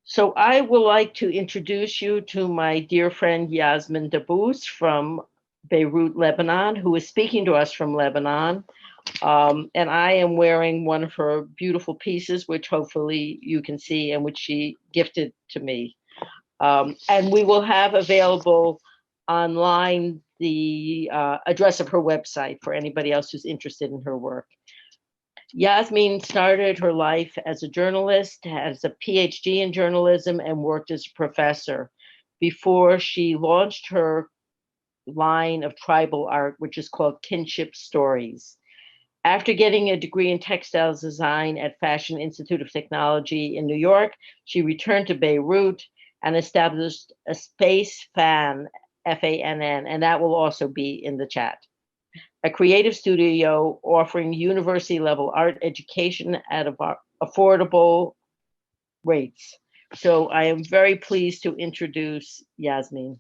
So I would like to introduce you to my dear friend Yasmin Dabbous from Beirut, Lebanon, who is speaking to us from Lebanon. And I am wearing one of her beautiful pieces, which hopefully you can see and which she gifted to me. And we will have available online the address of her website for anybody else who's interested in her work. Yasmin started her life as a journalist, has a PhD in journalism, and worked as a professor before she launched her line of tribal art, which is called Kinship Stories. After getting a degree in textiles design at Fashion Institute of Technology in New York, she returned to Beirut and established Espace Fann, Fann, and that will also be in the chat. A creative studio offering university level art education at affordable rates. So I am very pleased to introduce Yasmin.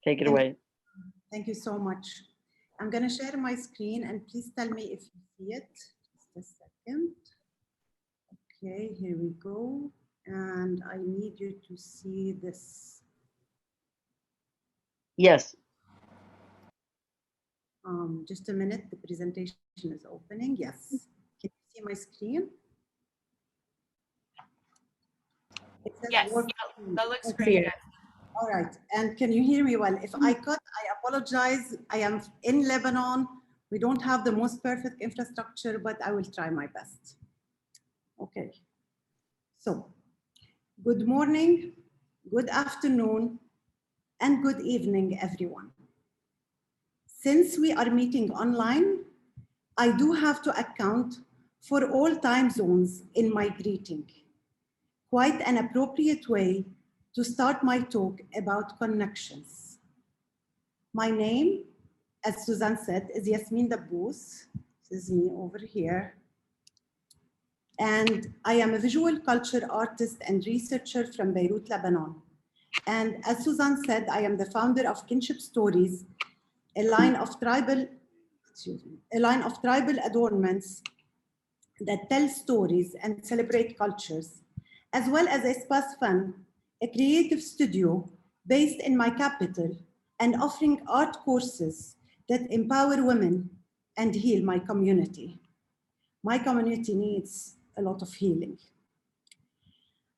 Take it away. Thank you so much. I'm going to share my screen and please tell me if you see it. Just a second. Okay, here we go. And I need you to see this. Yes. Just a minute, the presentation is opening. Yes. Can you see my screen? Yes, that looks great. All right, and can you hear me well? If I cut, I apologize. I am in Lebanon. We don't have the most perfect infrastructure, but I will try my best. Okay, so good morning, good afternoon, and good evening, everyone. Since we are meeting online, I do have to account for all time zones in my greeting. Quite an appropriate way to start my talk about connections. My name, as Suzanne said, is Yasmine Dabbous. This is me over here. And I am a visual culture artist and researcher from Beirut, Lebanon. And as Suzanne said, I am the founder of Kinship Stories, a line of tribal adornments that tell stories and celebrate cultures, as well as Espace Fann, a creative studio based in my capital and offering art courses that empower women and heal my community. My community needs a lot of healing.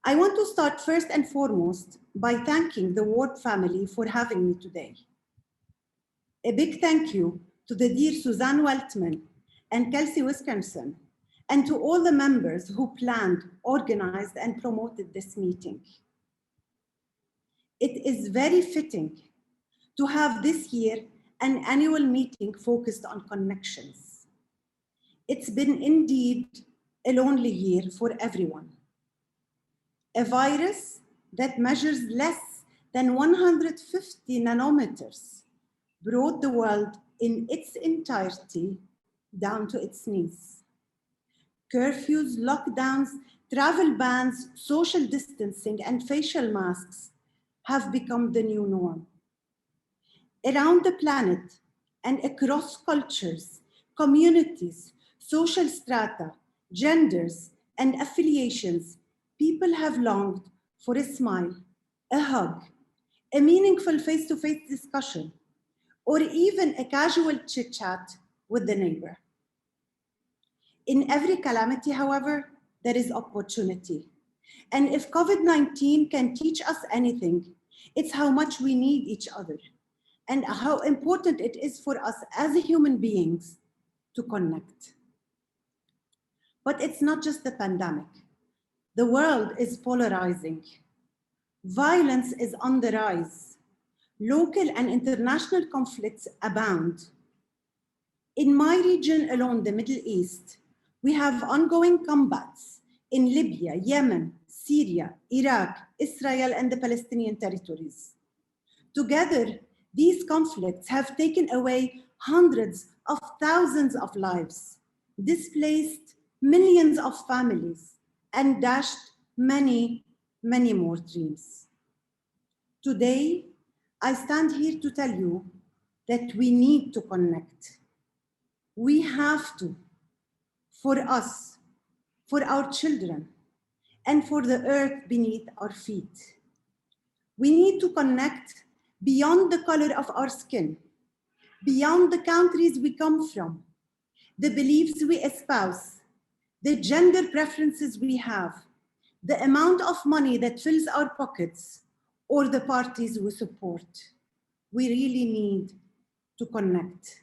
I want to start first and foremost by thanking the Ward family for having me today. A big thank you to the dear Suzanne Weltman and Kelsey Wisconsin, and to all the members who planned, organized, and promoted this meeting. It is very fitting to have this year an annual meeting focused on connections. It's been indeed a lonely year for everyone. A virus that measures less than 150 nanometers brought the world in its entirety down to its knees. Curfews, lockdowns, travel bans, social distancing, and facial masks have become the new norm. Around the planet and across cultures, communities, social strata, genders, and affiliations, people have longed for a smile, a hug, a meaningful face-to-face discussion, or even a casual chit-chat with the neighbor. In every calamity, however, there is opportunity. And if COVID-19 can teach us anything, it's how much we need each other and how important it is for us as human beings to connect. But it's not just the pandemic. The world is polarizing. Violence is on the rise. Local and international conflicts abound. In my region alone, the Middle East, we have ongoing combats in Libya, Yemen, Syria, Iraq, Israel, and the Palestinian territories. Together, these conflicts have taken away hundreds of thousands of lives, displaced millions of families, and dashed many, many more dreams. Today, I stand here to tell you that we need to connect. We have to, for us, for our children, and for the earth beneath our feet. We need to connect beyond the color of our skin, beyond the countries we come from, the beliefs we espouse, the gender preferences we have, the amount of money that fills our pockets, or the parties we support. We really need to connect.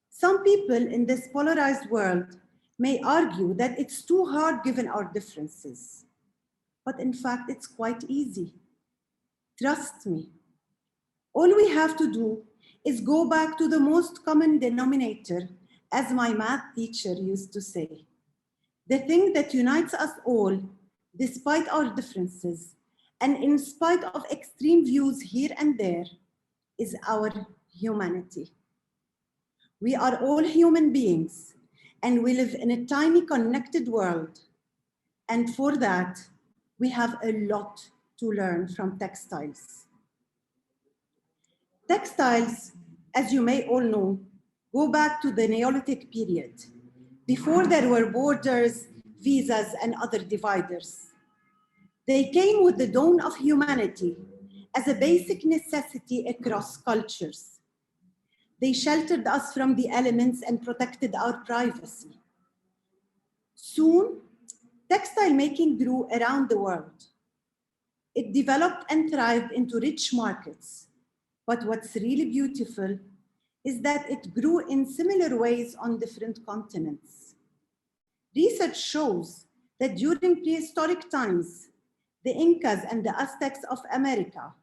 Some people in this polarized world may argue that it's too hard given our differences, but in fact, it's quite easy. Trust me. All we have to do is go back to the most common denominator, as my math teacher used to say. The thing that unites us all, despite our differences, and in spite of extreme views here and there, is our humanity. We are all human beings, and we live in a tiny connected world. And for that, we have a lot to learn from textiles. Textiles, as you may all know, go back to the Neolithic period, before there were borders, visas, and other dividers. They came with the dawn of humanity as a basic necessity across cultures. They sheltered us from the elements and protected our privacy. Soon, textile making grew around the world. It developed and thrived into rich markets. But what's really beautiful is that it grew in similar ways on different continents. Research shows that during prehistoric times, the Incas and the Aztecs of America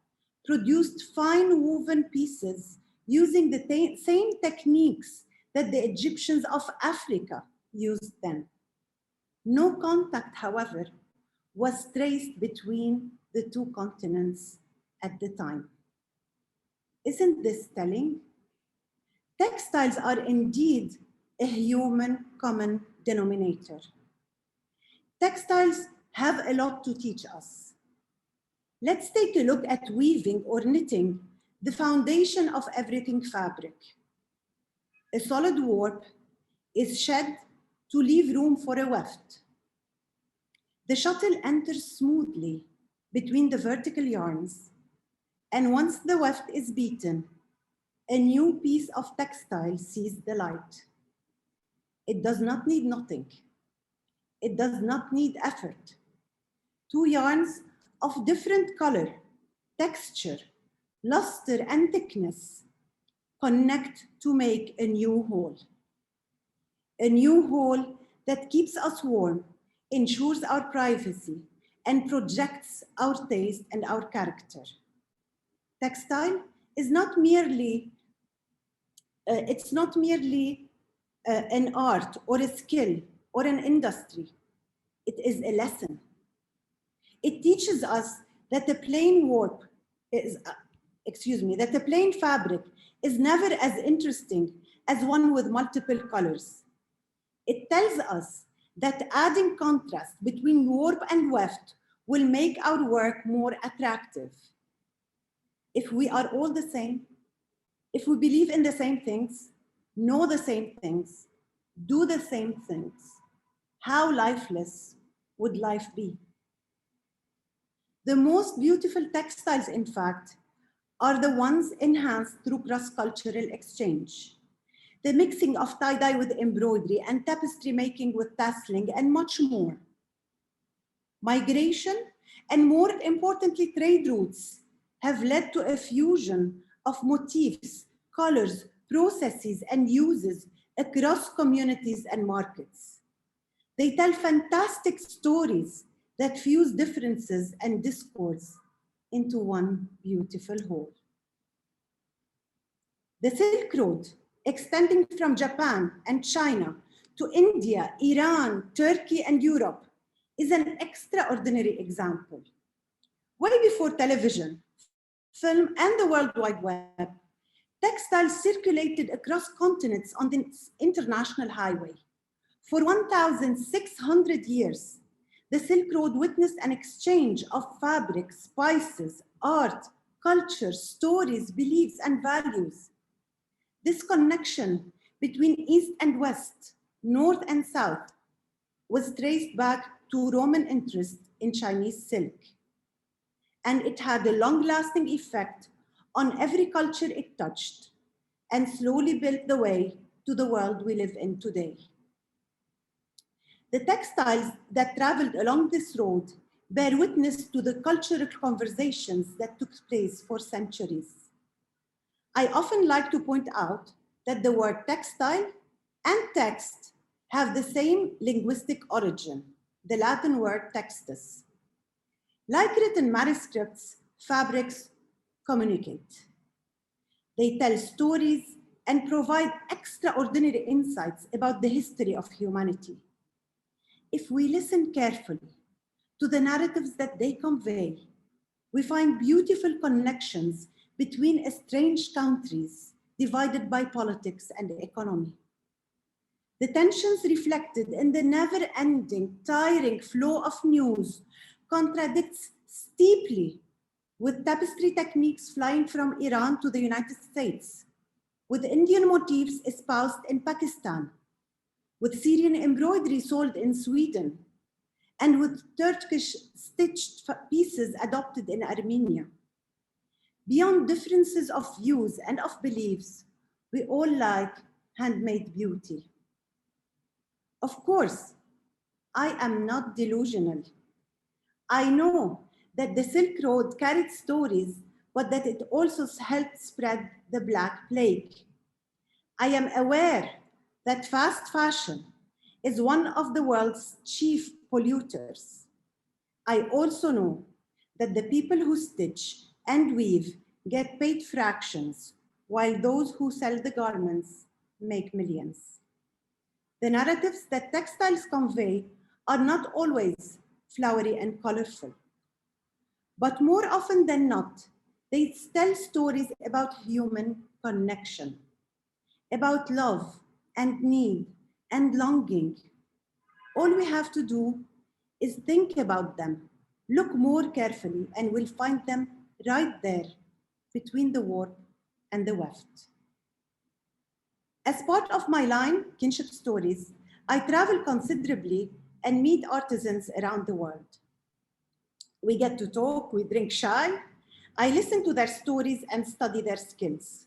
produced fine woven pieces using the same techniques that the Egyptians of Africa used then. No contact, however, was traced between the two continents at the time. Isn't this telling? Textiles are indeed a human common denominator. Textiles have a lot to teach us. Let's take a look at weaving or knitting, the foundation of everything fabric. A solid warp is shed to leave room for a weft. The shuttle enters smoothly between the vertical yarns, and once the weft is beaten, a new piece of textile sees the light. It does not need knotting. It does not need effort. Two yarns of different color, texture, luster, and thickness connect to make a new whole. A new whole that keeps us warm, ensures our privacy, and projects our taste and our character. Textile is not merely an art or a skill or an industry. It is a lesson. It teaches us that the plain fabric is never as interesting as one with multiple colors. It tells us that adding contrast between warp and weft will make our work more attractive. If we are all the same, if we believe in the same things, know the same things, do the same things, how lifeless would life be? The most beautiful textiles, in fact, are the ones enhanced through cross-cultural exchange. The mixing of tie-dye with embroidery and tapestry making with tasseling and much more. Migration and, more importantly, trade routes have led to a fusion of motifs, colors, processes, and uses across communities and markets. They tell fantastic stories that fuse differences and discourse into one beautiful whole. The Silk Road, extending from Japan and China to India, Iran, Turkey, and Europe, is an extraordinary example. Way before television, film, and the World Wide Web, textiles circulated across continents on the international highway. For 1,600 years, the Silk Road witnessed an exchange of fabric, spices, art, culture, stories, beliefs, and values. This connection between East and West, North and South, was traced back to Roman interest in Chinese silk. And it had a long-lasting effect on every culture it touched and slowly built the way to the world we live in today. The textiles that traveled along this road bear witness to the cultural conversations that took place for centuries. I often like to point out that the word textile and text have the same linguistic origin, the Latin word textus. Like written manuscripts, fabrics communicate. They tell stories and provide extraordinary insights about the history of humanity. If we listen carefully to the narratives that they convey, we find beautiful connections between estranged countries divided by politics and economy. The tensions reflected in the never-ending, tiring flow of news contradicts steeply with tapestry techniques flying from Iran to the United States, with Indian motifs espoused in Pakistan, with Syrian embroidery sold in Sweden, and with Turkish stitched pieces adopted in Armenia. Beyond differences of views and of beliefs, we all like handmade beauty. Of course, I am not delusional. I know that the Silk Road carried stories, but that it also helped spread the Black Plague. I am aware that fast fashion is one of the world's chief polluters. I also know that the people who stitch and weave get paid fractions, while those who sell the garments make millions. The narratives that textiles convey are not always flowery and colorful, but more often than not, they tell stories about human connection, about love and need and longing. All we have to do is think about them, look more carefully, and we'll find them right there between the warp and the weft. As part of my line, Kinship Stories, I travel considerably and meet artisans around the world. We get to talk, we drink chai. I listen to their stories and study their skills.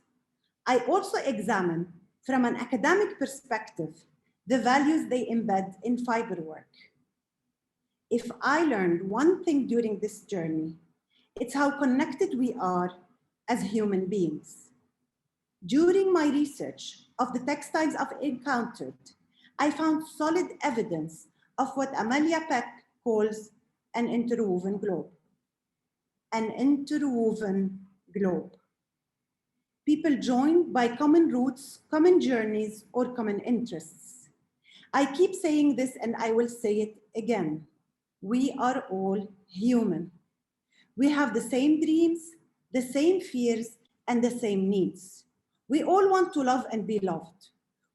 I also examine, from an academic perspective, the values they embed in fiber work. If I learned one thing during this journey, it's how connected we are as human beings. During my research of the textiles I've encountered, I found solid evidence of what Amalia Peck calls an interwoven globe. An interwoven globe. People joined by common roots, common journeys, or common interests. I keep saying this and I will say it again. We are all human. We have the same dreams, the same fears, and the same needs. We all want to love and be loved.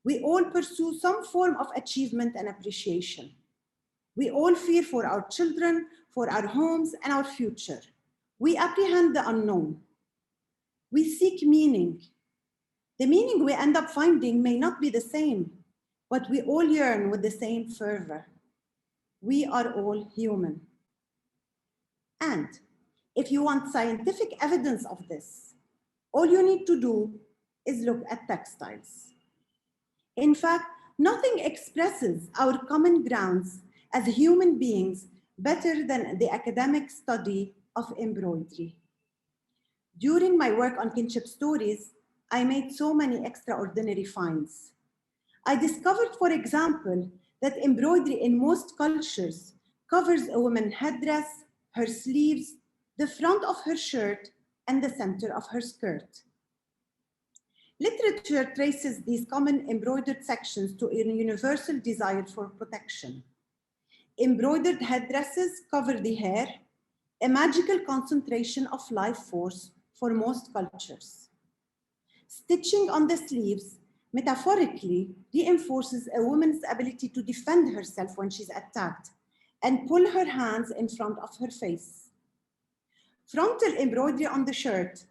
We all pursue some form of achievement and appreciation. We all fear for our children, for our homes, and our future. We apprehend the unknown. We seek meaning. The meaning we end up finding may not be the same, but we all yearn with the same fervor. We are all human. And if you want scientific evidence of this, all you need to do is look at textiles. In fact, nothing expresses our common grounds as human beings better than the academic study of embroidery. During my work on Kinship Stories, I made so many extraordinary finds. I discovered, for example, that embroidery in most cultures covers a woman's headdress, her sleeves, the front of her shirt, and the center of her skirt. Literature traces these common embroidered sections to a universal desire for protection. Embroidered headdresses cover the hair, a magical concentration of life force for most cultures. Stitching on the sleeves metaphorically reinforces a woman's ability to defend herself when she's attacked and pull her hands in front of her face. Frontal embroidery on the shirt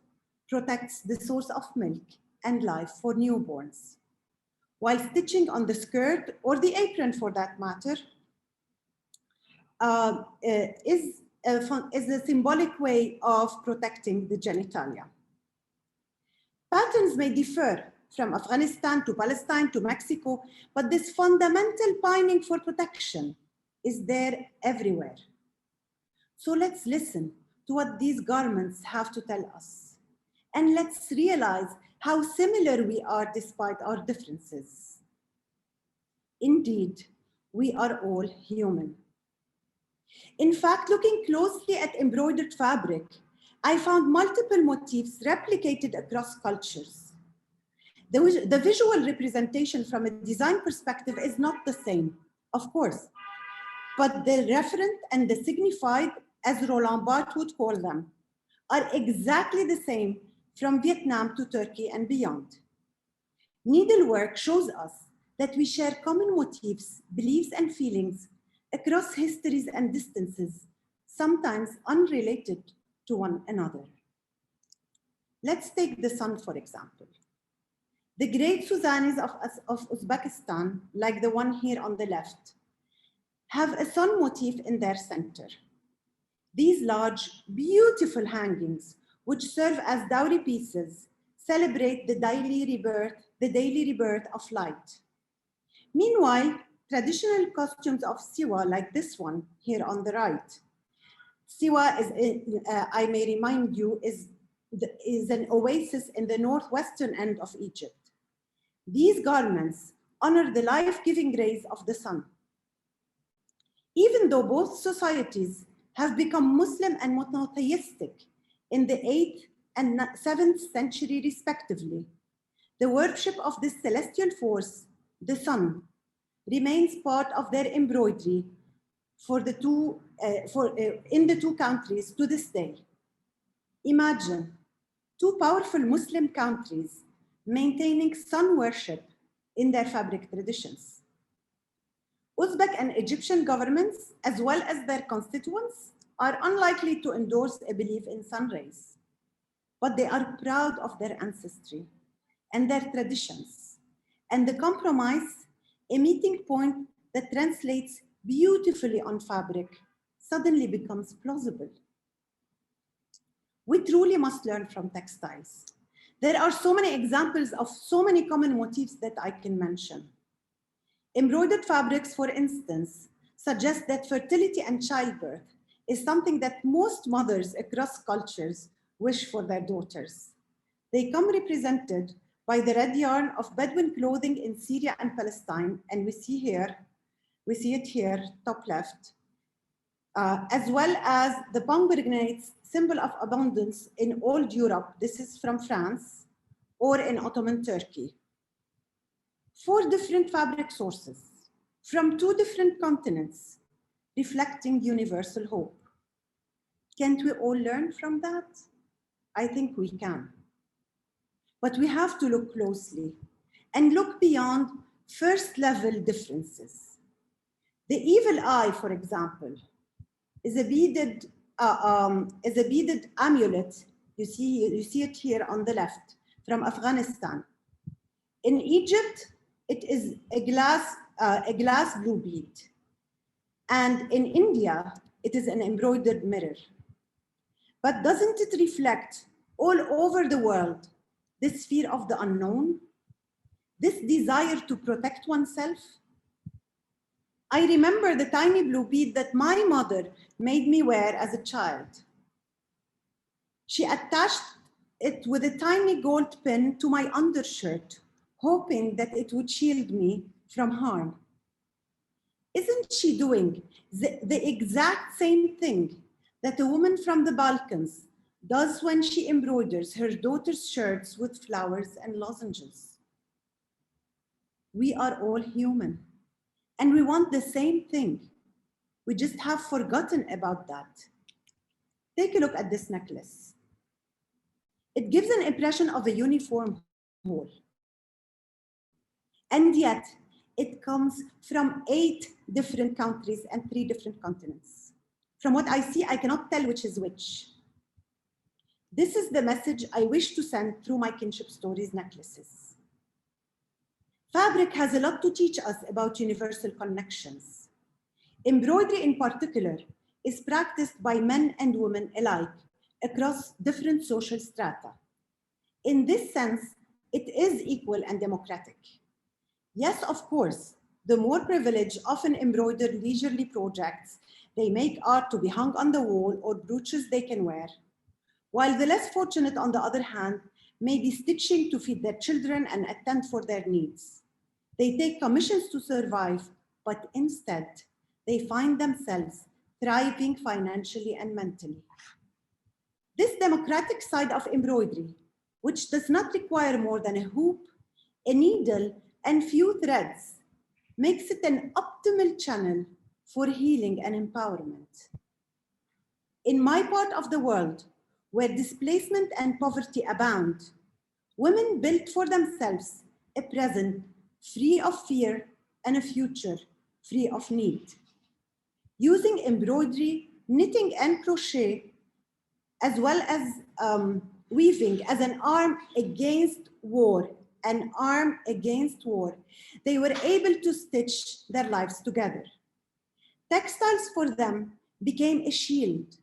protects the source of milk and life for newborns, while stitching on the skirt or the apron for that matter is a symbolic way of protecting the genitalia. Patterns may differ from Afghanistan to Palestine to Mexico, but this fundamental pining for protection is there everywhere. So let's listen to what these garments have to tell us. And let's realize how similar we are despite our differences. Indeed, we are all human. In fact, looking closely at embroidered fabric, I found multiple motifs replicated across cultures. The visual representation from a design perspective is not the same, of course, but the referent and the signified, as Roland Barthes would call them, are exactly the same from Vietnam to Turkey and beyond. Needlework shows us that we share common motifs, beliefs, and feelings across histories and distances, sometimes unrelated to one another. Let's take the sun, for example. The great Suzanis of Uzbekistan, like the one here on the left, have a sun motif in their center. These large, beautiful hangings, which serve as dowry pieces, celebrate the daily rebirth of light. Meanwhile, traditional costumes of Siwa, like this one here on the right. Siwa, I may remind you, is an oasis in the northwestern end of Egypt. These garments honor the life-giving rays of the sun. Even though both societies have become Muslim and monotheistic in the 8th and 7th century respectively, the worship of this celestial force, the sun, remains part of their embroidery in the two countries to this day. Imagine two powerful Muslim countries maintaining sun worship in their fabric traditions. Uzbek and Egyptian governments, as well as their constituents, are unlikely to endorse a belief in sun rays, but they are proud of their ancestry and their traditions, and the compromise, a meeting point that translates beautifully on fabric, suddenly becomes plausible. We truly must learn from textiles. There are so many examples of so many common motifs that I can mention. Embroidered fabrics, for instance, suggest that fertility and childbirth is something that most mothers across cultures wish for their daughters. They come represented by the red yarn of Bedouin clothing in Syria and Palestine, and we see it here, top left, as well as the pomegranates, symbol of abundance in old Europe. This is from France, or in Ottoman Turkey. 4 different fabric sources from 2 different continents, reflecting universal hope. Can't we all learn from that? I think we can. But we have to look closely and look beyond first-level differences. The evil eye, for example, is a beaded amulet. You see it here on the left, from Afghanistan. In Egypt, it is a glass blue bead. And in India, it is an embroidered mirror. But doesn't it reflect all over the world this fear of the unknown? This desire to protect oneself? I remember the tiny blue bead that my mother made me wear as a child. She attached it with a tiny gold pin to my undershirt, hoping that it would shield me from harm. Isn't she doing the exact same thing that a woman from the Balkans does when she embroiders her daughter's shirts with flowers and lozenges? We are all human, and we want the same thing. We just have forgotten about that. Take a look at this necklace. It gives an impression of a uniform whole. And yet, it comes from 8 different countries and 3 different continents. From what I see, I cannot tell which is which. This is the message I wish to send through my Kinship Stories necklaces. Fabric has a lot to teach us about universal connections. Embroidery in particular is practiced by men and women alike across different social strata. In this sense, it is equal and democratic. Yes, of course, the more privileged often embroider leisurely projects. They make art to be hung on the wall or brooches they can wear, while the less fortunate, on the other hand, may be stitching to feed their children and attend for their needs. They take commissions to survive, but instead, they find themselves thriving financially and mentally. This democratic side of embroidery, which does not require more than a hoop, a needle, and few threads, makes it an optimal channel for healing and empowerment. In my part of the world, where displacement and poverty abound, women built for themselves a present free of fear and a future free of need. Using embroidery, knitting, and crochet, as well as weaving as an arm against war, they were able to stitch their lives together. Textiles for them became a shield,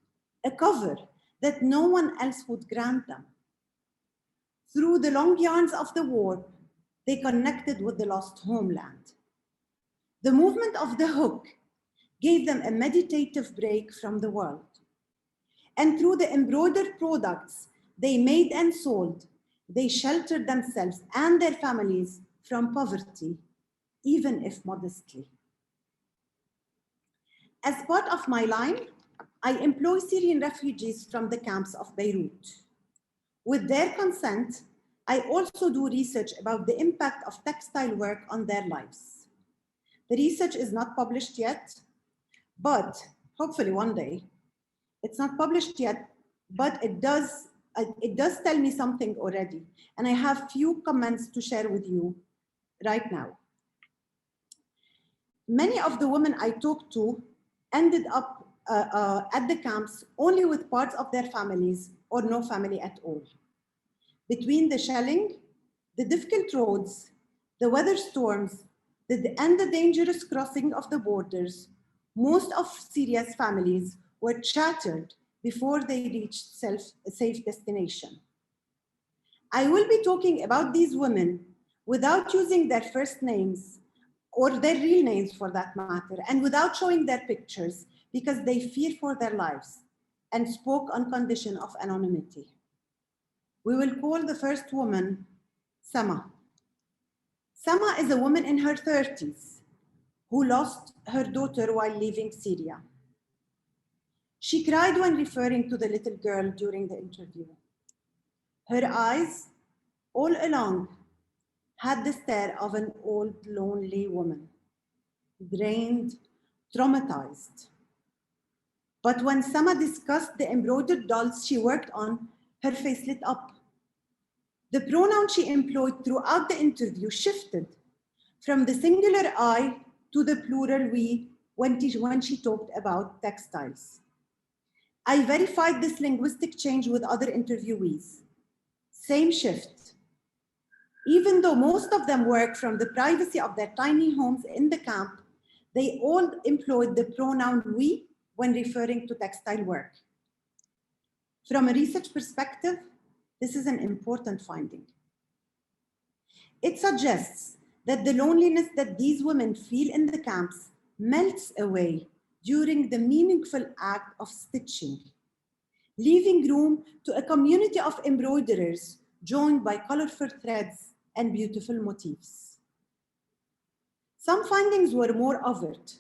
a cover that no one else would grant them. Through the long yarns of the war, they connected with the lost homeland. The movement of the hook gave them a meditative break from the world. And through the embroidered products they made and sold, they sheltered themselves and their families from poverty, even if modestly. As part of my line, I employ Syrian refugees from the camps of Beirut. With their consent, I also do research about the impact of textile work on their lives. The research is not published yet, but hopefully one day. It's not published yet, but it does tell me something already. And I have few comments to share with you right now. Many of the women I talked to ended up at the camps only with parts of their families or no family at all. Between the shelling, the difficult roads, the weather storms, and the dangerous crossing of the borders, most of Syria's families were shattered before they reached a safe destination. I will be talking about these women without using their first names or their real names for that matter, and without showing their pictures because they fear for their lives and spoke on condition of anonymity. We will call the first woman Sama. Sama is a woman in her 30s who lost her daughter while leaving Syria. She cried when referring to the little girl during the interview. Her eyes, all along, had the stare of an old, lonely woman, drained, traumatized. But when Sama discussed the embroidered dolls she worked on, her face lit up. The pronoun she employed throughout the interview shifted from the singular I to the plural we when she talked about textiles. I verified this linguistic change with other interviewees. Same shift. Even though most of them worked from the privacy of their tiny homes in the camp, they all employed the pronoun we when referring to textile work. From a research perspective, this is an important finding. It suggests that the loneliness that these women feel in the camps melts away during the meaningful act of stitching, leaving room to a community of embroiderers joined by colorful threads and beautiful motifs. Some findings were more overt.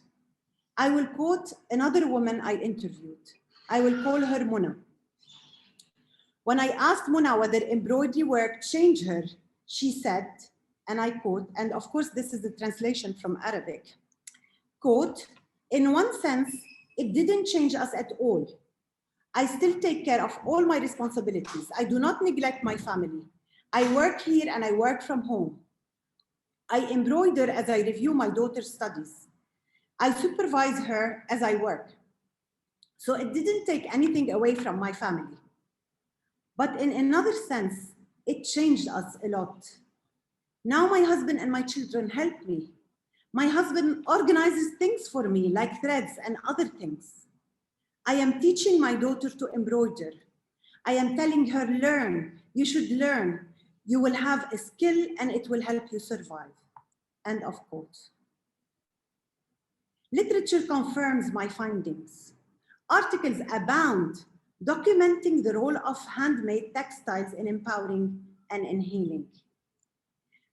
I will quote another woman I interviewed. I will call her Muna. When I asked Muna whether embroidery work changed her, she said, and I quote, and of course this is the translation from Arabic, quote, "In one sense, it didn't change us at all. I still take care of all my responsibilities. I do not neglect my family. I work here and I work from home. I embroider as I review my daughter's studies. I supervise her as I work. So it didn't take anything away from my family. But in another sense, it changed us a lot. Now my husband and my children help me, My husband organizes things for me, like threads and other things. I am teaching my daughter to embroider. I am telling her, learn, you should learn. You will have a skill and it will help you survive. End of quote. Literature confirms my findings. Articles abound documenting the role of handmade textiles in empowering and in healing.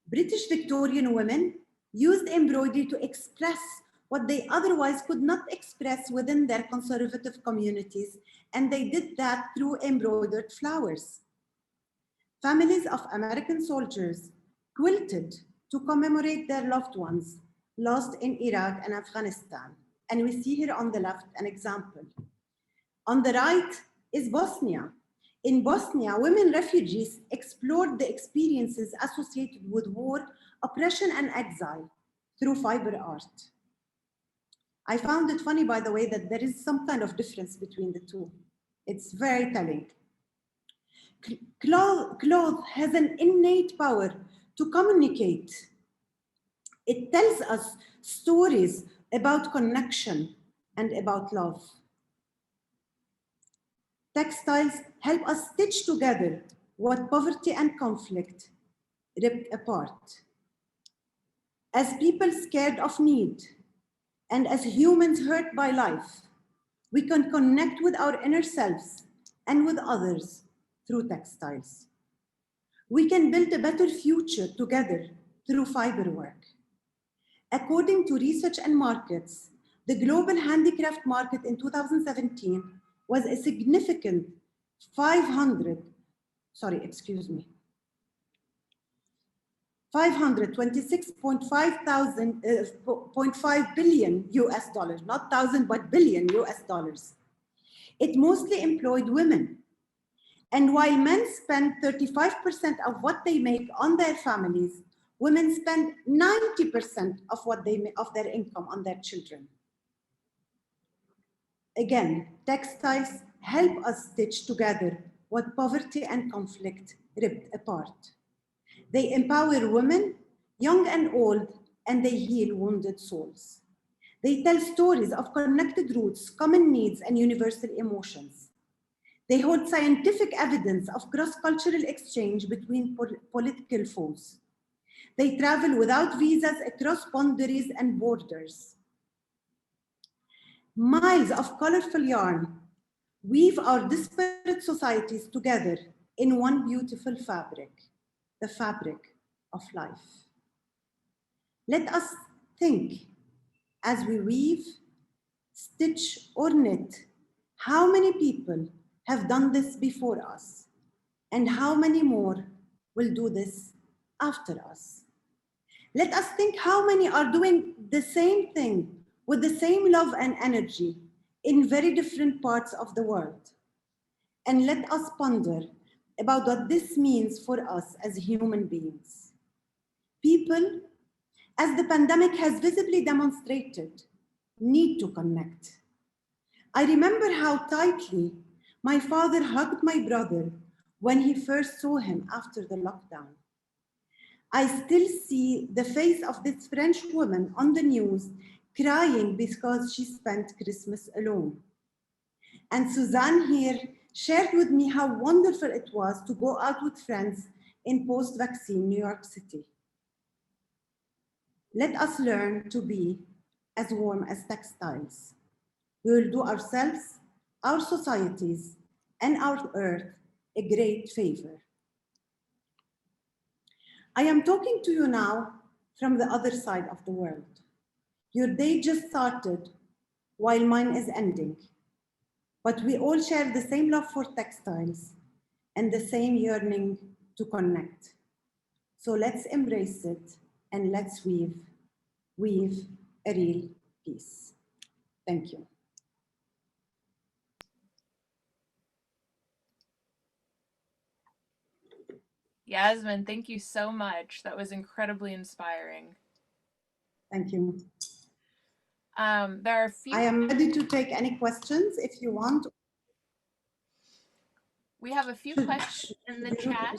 British Victorian women used embroidery to express what they otherwise could not express within their conservative communities, and they did that through embroidered flowers. Families of American soldiers quilted to commemorate their loved ones lost in Iraq and Afghanistan. And we see here on the left an example. On the right is Bosnia. In Bosnia, women refugees explored the experiences associated with war, oppression, and exile through fiber art. I found it funny, by the way, that there is some kind of difference between the two. It's very telling. Cloth has an innate power to communicate. It tells us stories about connection and about love. Textiles help us stitch together what poverty and conflict ripped apart. As people scared of need, and as humans hurt by life, we can connect with our inner selves and with others through textiles. We can build a better future together through fiber work. According to Research and Markets, the global handicraft market in 2017 was a significant 526.5 billion US dollars, not thousand, but billion US dollars. It mostly employed women. And while men spend 35% of what they make on their families, women spend 90% of of their income on their children. Again, textiles help us stitch together what poverty and conflict ripped apart. They empower women, young and old, and they heal wounded souls. They tell stories of connected roots, common needs, and universal emotions. They hold scientific evidence of cross-cultural exchange between political foes. They travel without visas across boundaries and borders. Miles of colorful yarn weave our disparate societies together in one beautiful fabric, the fabric of life. Let us think as we weave, stitch, or knit, how many people have done this before us, and how many more will do this after us. Let us think how many are doing the same thing with the same love and energy in very different parts of the world. And let us ponder about what this means for us as human beings. People, as the pandemic has visibly demonstrated, need to connect. I remember how tightly my father hugged my brother when he first saw him after the lockdown. I still see the face of this French woman on the news crying because she spent Christmas alone. And Suzanne here shared with me how wonderful it was to go out with friends in post-vaccine New York City. Let us learn to be as warm as textiles. We will do ourselves, our societies, and our earth a great favor. I am talking to you now from the other side of the world. Your day just started while mine is ending, but we all share the same love for textiles and the same yearning to connect. So let's embrace it and let's weave a real peace. Thank you. Yasmin, thank you so much. That was incredibly inspiring. Thank you. There are a few. I am ready to take any questions if you want. We have a few questions in the chat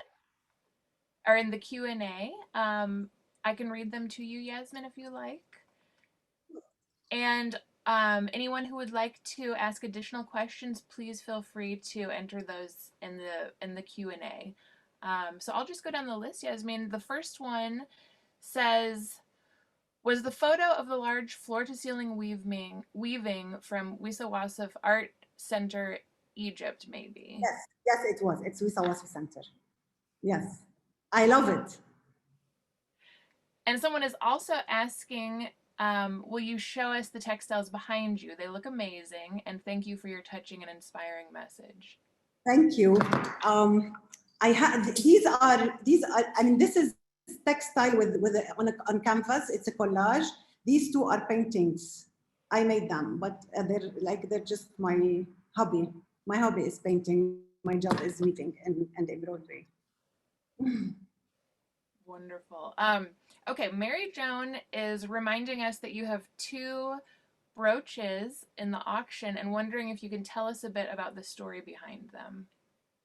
or in the Q&A. I can read them to you, Yasmin, if you like. And anyone who would like to ask additional questions, please feel free to enter those in the Q&A. So I'll just go down the list, Yasmin. The first one says, was the photo of the large floor-to-ceiling weaving from Wisawasif Art Center, Egypt, maybe? Yes, yes, it was. It's Wisawasif Center. Yes, I love it. And someone is also asking, will you show us the textiles behind you? They look amazing, and thank you for your touching and inspiring message. Thank you. I had these are. I mean, this is textile on canvas. It's a collage. These two are paintings. I made them, but they're just my hobby. My hobby is painting. My job is weaving and embroidery. Wonderful. Okay, Mary Joan is reminding us that you have 2 brooches in the auction and wondering if you can tell us a bit about the story behind them.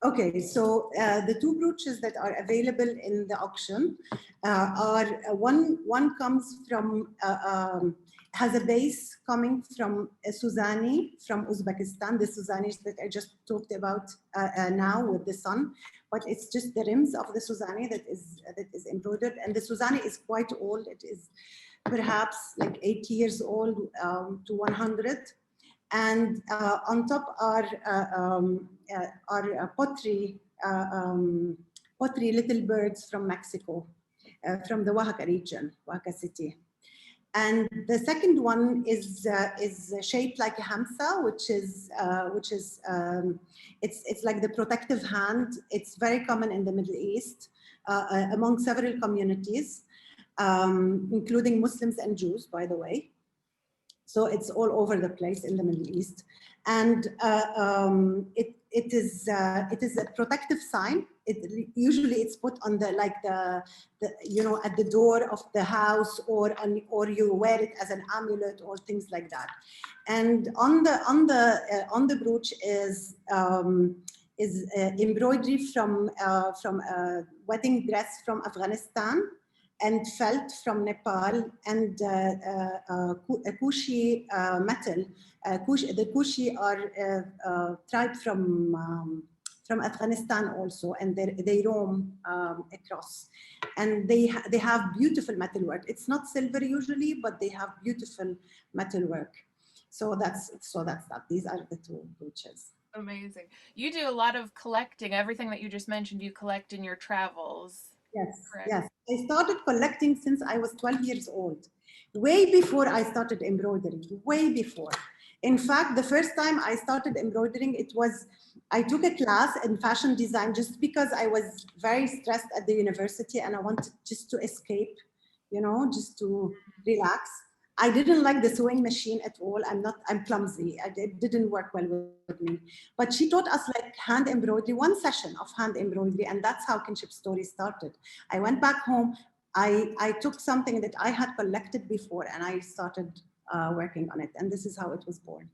Okay, so the 2 brooches that are available in the auction are one comes from has a base coming from Suzani from Uzbekistan, the Suzanis that I just talked about now with the sun, but it's just the rims of the Suzani that is embroidered, and the Suzani is quite old. It is perhaps like 80 years old to 100. And on top are pottery little birds from Mexico, from the Oaxaca region, Oaxaca city. And the second one is shaped like a hamsa, which is it's like the protective hand. It's very common in the Middle East among several communities, including Muslims and Jews, by the way. So it's all over the place in the Middle East, and it is a protective sign. Usually it's put on the at the door of the house, or you wear it as an amulet or things like that. And on the brooch is embroidery from a wedding dress from Afghanistan, and felt from Nepal, and Kushi metal. The Kushi are tribe from Afghanistan also, and they roam across. And they have beautiful metalwork. It's not silver usually, but they have beautiful metalwork. So that's that. These are the 2 brooches. Amazing. You do a lot of collecting. Everything that you just mentioned, you collect in your travels. Yes, correct? yes. I started collecting since I was 12 years old, way before I started embroidering, way before. In fact, the first time I started embroidering, I took a class in fashion design just because I was very stressed at the university and I wanted just to escape, just to relax. I didn't like the sewing machine at all. I'm clumsy. It didn't work well with me. But she taught us like hand embroidery, one session of hand embroidery, and that's how Kinship Stories started. I went back home. I took something that I had collected before and I started working on it. And this is how it was born.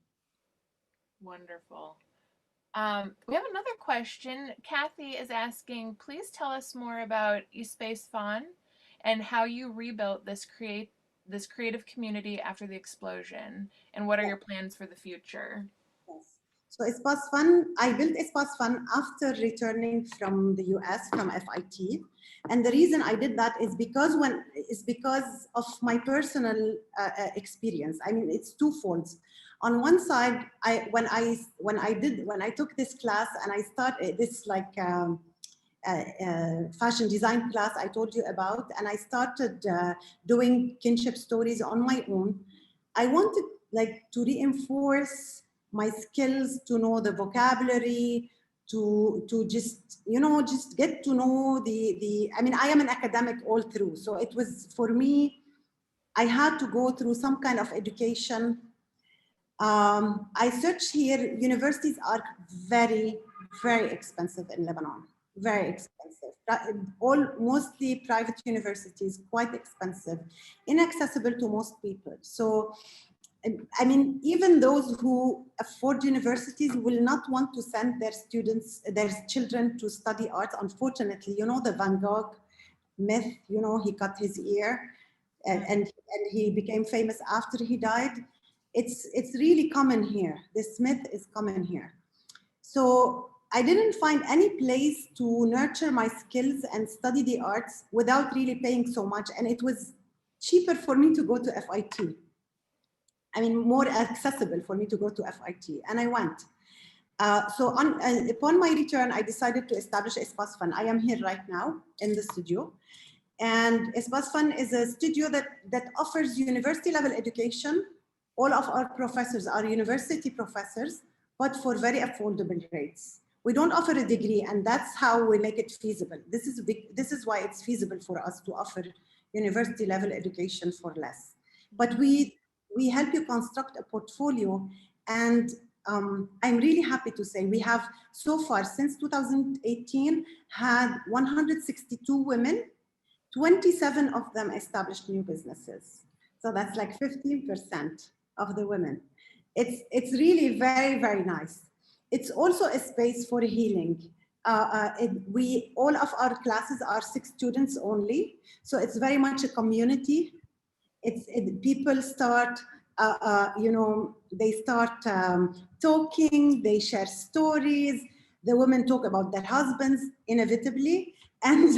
Wonderful. We have another question. Kathy is asking, please tell us more about Espace Fann and how you rebuilt this creative community after the explosion, and what are your plans for the future? Yes. So Espace Fann, I built Espace Fann after returning from the US, from FIT. And the reason I did that is because of my personal experience. I mean, it's twofold. On one side, when I took this class and I started this fashion design class I told you about, and I started doing Kinship Stories on my own, I wanted to reinforce my skills, to know the vocabulary, to just get to know I mean, I am an academic all through, so it was, for me, I had to go through some kind of education. I searched here. Universities are very, very expensive in Lebanon. Very expensive. Mostly private universities, quite expensive, inaccessible to most people. So, I mean, even those who afford universities will not want to send their children to study art. Unfortunately, the Van Gogh myth, he cut his ear and he became famous after he died. It's really common here. This myth is common here. So I didn't find any place to nurture my skills and study the arts without really paying so much. And it was cheaper for me to go to FIT. I mean, more accessible for me to go to FIT. And I went. Upon my return, I decided to establish Espace Fann. I am here right now in the studio. And Espace Fann is a studio that offers university level education. All of our professors are university professors, but for very affordable rates. We don't offer a degree, and that's how we make it feasible. This is why it's feasible for us to offer university level education for less. But we help you construct a portfolio, and I'm really happy to say we have so far since 2018 had 162 women, 27 of them established new businesses. So that's like 15% of the women. It's really very, very nice. It's also a space for healing. All of our classes are 6 students only. So it's very much a community. People start, they start talking, they share stories. The women talk about their husbands inevitably. And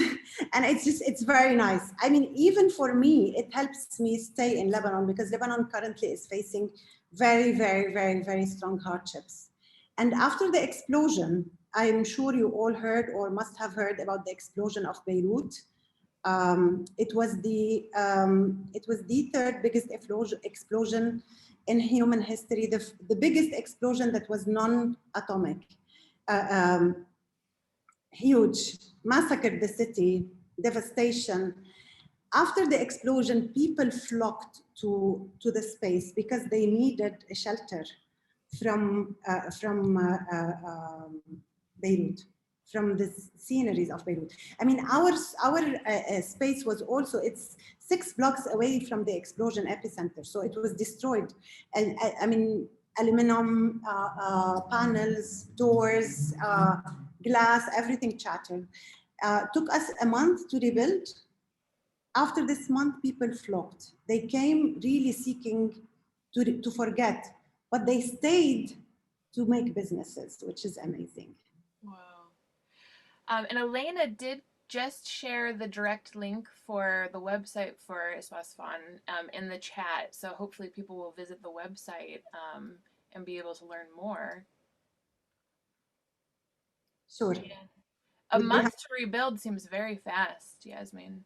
it's very nice. I mean, even for me, it helps me stay in Lebanon because Lebanon currently is facing very, very, very, very strong hardships. And after the explosion, I'm sure you all heard or must have heard about the explosion of Beirut. It was the 3rd biggest explosion in human history, the biggest explosion that was non-atomic. Huge, massacred the city, devastation. After the explosion, people flocked to the space because they needed a shelter from Beirut, from the sceneries of Beirut. I mean, our space was also, it's 6 blocks away from the explosion epicenter, so it was destroyed. And I mean, aluminum panels, doors, glass, everything shattered. Took us a month to rebuild. After this month, people flocked. They came really seeking to forget, but they stayed to make businesses, which is amazing. Wow. And Elena did just share the direct link for the website for Espace Fann in the chat. So hopefully people will visit the website and be able to learn more. Sure. Yeah. A month to rebuild seems very fast, Yasmin.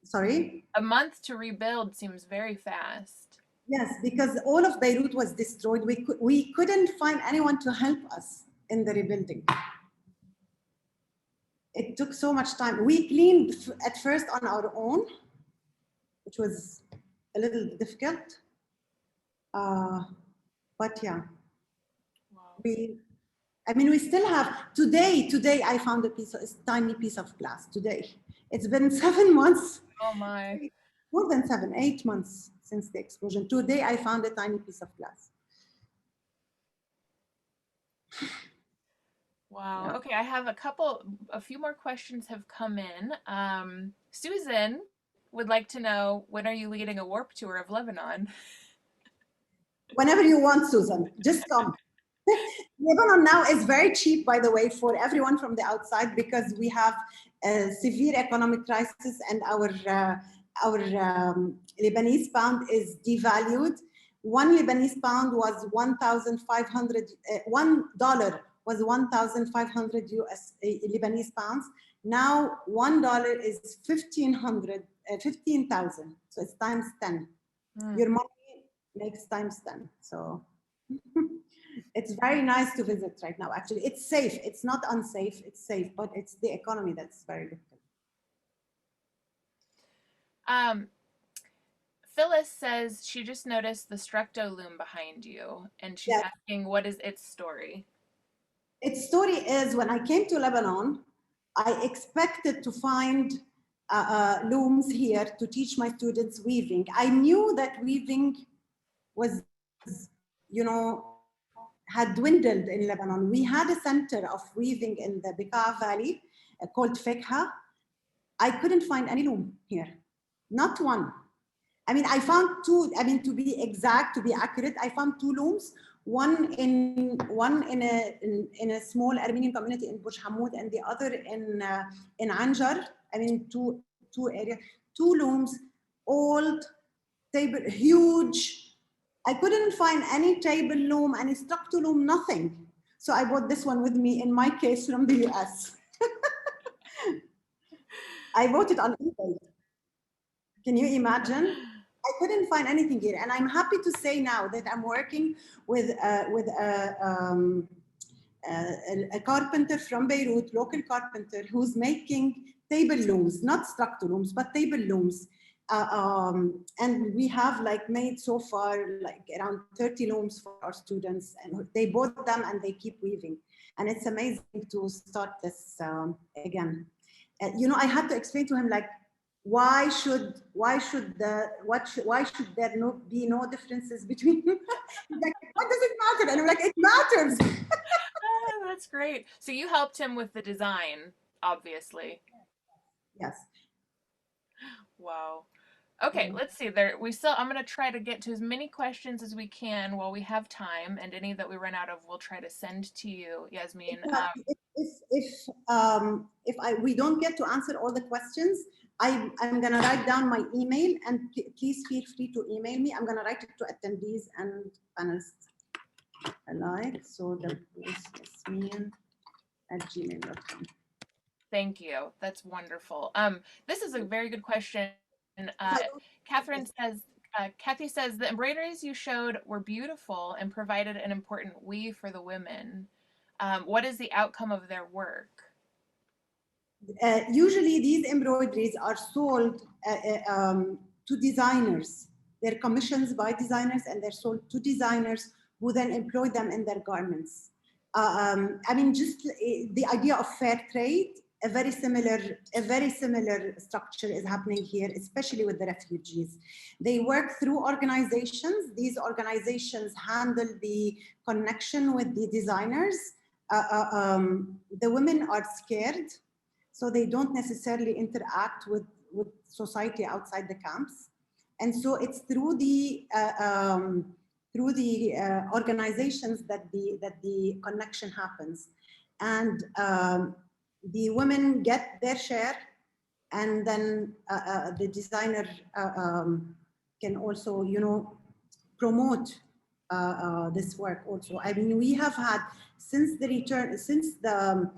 Sorry? A month to rebuild seems very fast. Yes, because all of Beirut was destroyed. We couldn't find anyone to help us in the rebuilding. It took so much time. We cleaned at first on our own, which was a little difficult. But yeah, Wow. we still have, today I found a tiny piece of glass today. It's been 7 months. Oh my. More than 7, 8 months since the explosion. Today I found a tiny piece of glass. Wow. Yeah. Okay, I have a few more questions have come in. Susan would like to know, when are you leading a warp tour of Lebanon? Whenever you want, Susan, just come. Lebanon now is very cheap, by the way, for everyone from the outside because we have a severe economic crisis and our Lebanese pound is devalued. One Lebanese pound was 1,500, $1 was 1,500 Lebanese pounds. Now $1 is 15,000. So it's times 10. Your money makes times 10. So it's very nice to visit right now. Actually, it's safe. It's not unsafe. It's safe, but it's the economy that's very difficult. Phyllis says she just noticed the Structo loom behind you, and she's asking, what is its story? Its story is, when I came to Lebanon, I expected to find looms here to teach my students weaving. I knew that weaving was, had dwindled in Lebanon. We had a center of weaving in the Bekaa Valley called Fekha. I couldn't find any loom here, not one. I mean, I found two, I mean, to be exact, to be accurate, I found two looms, one in a small Armenian community in Bush Hamoud and the other in Anjar. I mean, two areas, two looms, old, table, huge. I couldn't find any table loom, any structural loom, nothing. So I bought this one with me in my case from the US. I bought it on eBay. Can you imagine? I couldn't find anything here, and I'm happy to say now that I'm working with a carpenter from Beirut, local carpenter, who's making table looms, not structural looms, but table looms. And we have like made so far like around 30 looms for our students, and they bought them and they keep weaving. And it's amazing to start this again. You know, I had to explain to him like, why should there be no differences between like, what does it matter? And I'm like, it matters. That's great. So you helped him with the design, obviously. Yes. Wow. Okay, let's see. I'm going to try to get to as many questions as we can while we have time, and any that we run out of, we'll try to send to you, Yasmin. If we don't get to answer all the questions, I'm going to write down my email, and please feel free to email me. I'm going to write it to attendees and panelists alike. So that is Yasmin@gmail.com. Thank you. That's wonderful. This is a very good question. Kathy says the embroideries you showed were beautiful and provided an important weave for the women. What is the outcome of their work? Usually these embroideries are sold to designers. They're commissions by designers and they're sold to designers who then employ them in their garments. I mean, just the idea of fair trade, a very similar structure is happening here, especially with the refugees. They work through organizations. These organizations handle the connection with the designers. The women are scared, so they don't necessarily interact with society outside the camps. And so it's through the organizations that the connection happens. And the women get their share, and then the designer can also, you know, promote this work also. I mean, we have had since the return, since the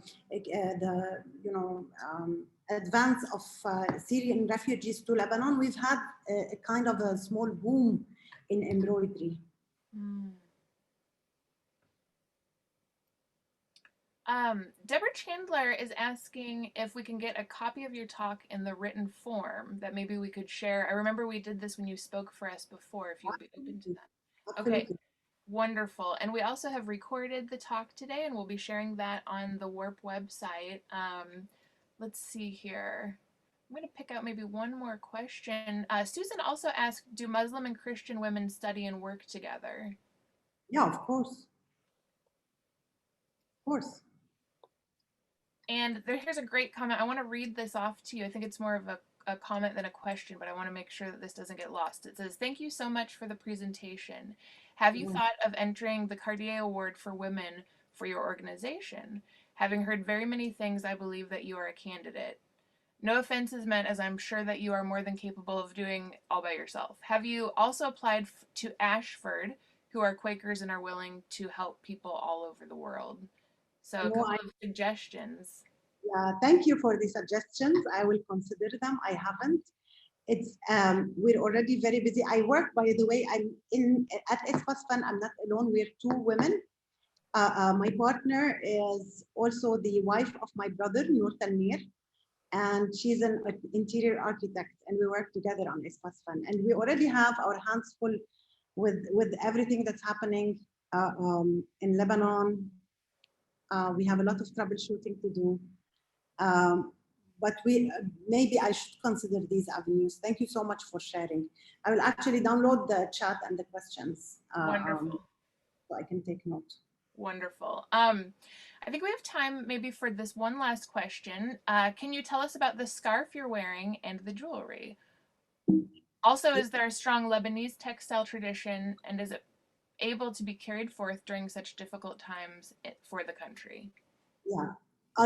advance of Syrian refugees to Lebanon, we've had a kind of a small boom in embroidery. Deborah Chandler is asking if we can get a copy of your talk in the written form that maybe we could share. I remember we did this when you spoke for us before, if you'd be open to that. Absolutely. Okay, wonderful. And we also have recorded the talk today, and we'll be sharing that on the WARP website. Let's see here. I'm going to pick out maybe one more question. Susan also asked, do Muslim and Christian women study and work together? Yeah, of course. Of course. And here's a great comment. I want to read this off to you. I think it's more of a comment than a question, but I want to make sure that this doesn't get lost. It says, thank you so much for the presentation. Have you thought of entering the Cartier Award for Women for your organization? Having heard very many things, I believe that you are a candidate. No offense is meant, as I'm sure that you are more than capable of doing all by yourself. Have you also applied to Ashford, who are Quakers and are willing to help people all over the world? So a couple of suggestions. Yeah, thank you for the suggestions. I will consider them. I haven't. It's we're already very busy. I work, by the way, I'm at Espace Fann. I'm not alone. We're two women. My partner is also the wife of my brother, Noor Tanir, and she's an interior architect, and we work together on Espace Fann. And we already have our hands full with everything that's happening in Lebanon. We have a lot of troubleshooting to do. But maybe I should consider these avenues. Thank you so much for sharing. I will actually download the chat and the questions. Wonderful. So I can take note. Wonderful. I think we have time maybe for this one last question. Can you tell us about the scarf you're wearing and the jewelry? Also, is there a strong Lebanese textile tradition, and is it able to be carried forth during such difficult times for the country? Yeah.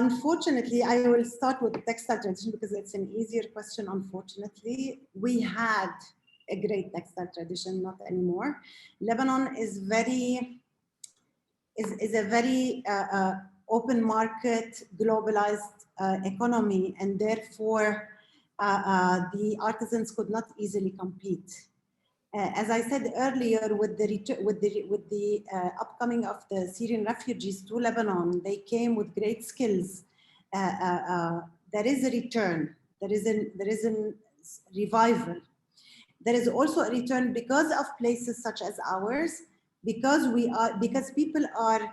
Unfortunately, I will start with the textile tradition because it's an easier question. Unfortunately, we had a great textile tradition, not anymore. Lebanon is a very open market, globalized economy, and therefore the artisans could not easily compete. As I said earlier, with the upcoming of the Syrian refugees to Lebanon, they came with great skills. There is a return. There is a revival. There is also a return because of places such as ours, because people are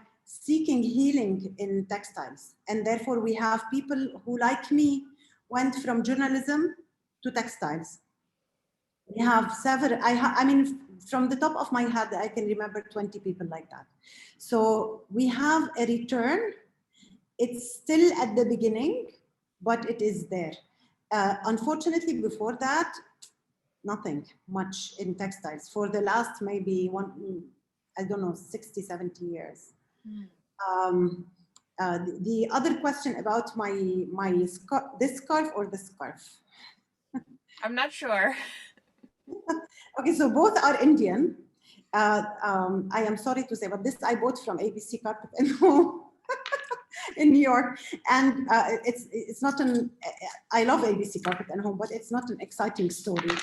seeking healing in textiles, and therefore we have people who, like me, went from journalism to textiles. We have several, I mean, from the top of my head, I can remember 20 people like that. So we have a return. It's still at the beginning, but it is there. Unfortunately, before that, nothing much in textiles for the last maybe I don't know, 60, 70 years. The other question about this scarf or the scarf? I'm not sure. Okay, so both are Indian. I am sorry to say, but this I bought from ABC Carpet and Home in New York, and it's not an. I love ABC Carpet and Home, but it's not an exciting story.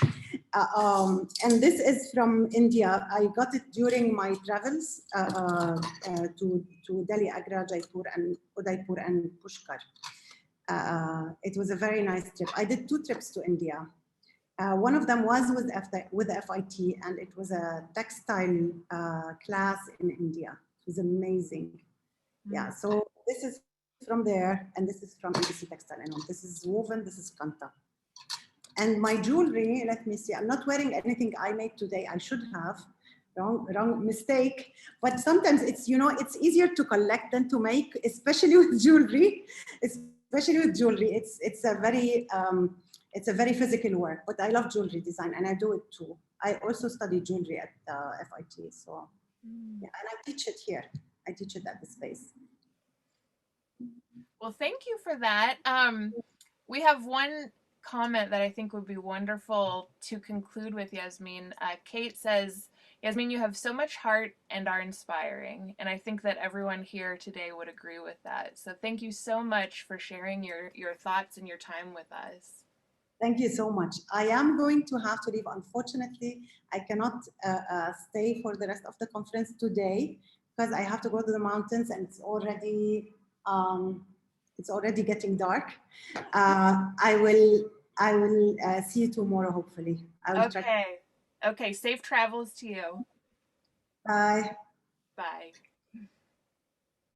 And this is from India. I got it during my travels to Delhi, Agra, Jaipur, and Udaipur and Pushkar. It was a very nice trip. I did 2 trips to India. One of them was with FIT, and it was a textile class in India. It was amazing. Yeah, so this is from there, and this is from ABC Textile. And this is woven, this is kanta. And my jewelry, let me see, I'm not wearing anything I made today. I should have, wrong mistake. But sometimes it's, you know, it's easier to collect than to make, especially with jewelry. It's a very physical work, but I love jewelry design and I do it too. I also study jewelry at FIT, so yeah, and I teach it here. I teach it at the space. Well, thank you for that. We have one comment that I think would be wonderful to conclude with, Yasmin. Kate says, Yasmin, you have so much heart and are inspiring. And I think that everyone here today would agree with that. So thank you so much for sharing your thoughts and your time with us. Thank you so much. I am going to have to leave. Unfortunately, I cannot stay for the rest of the conference today because I have to go to the mountains and it's already getting dark. I will see you tomorrow, hopefully. Okay. Okay. Safe travels to you. Bye. Bye.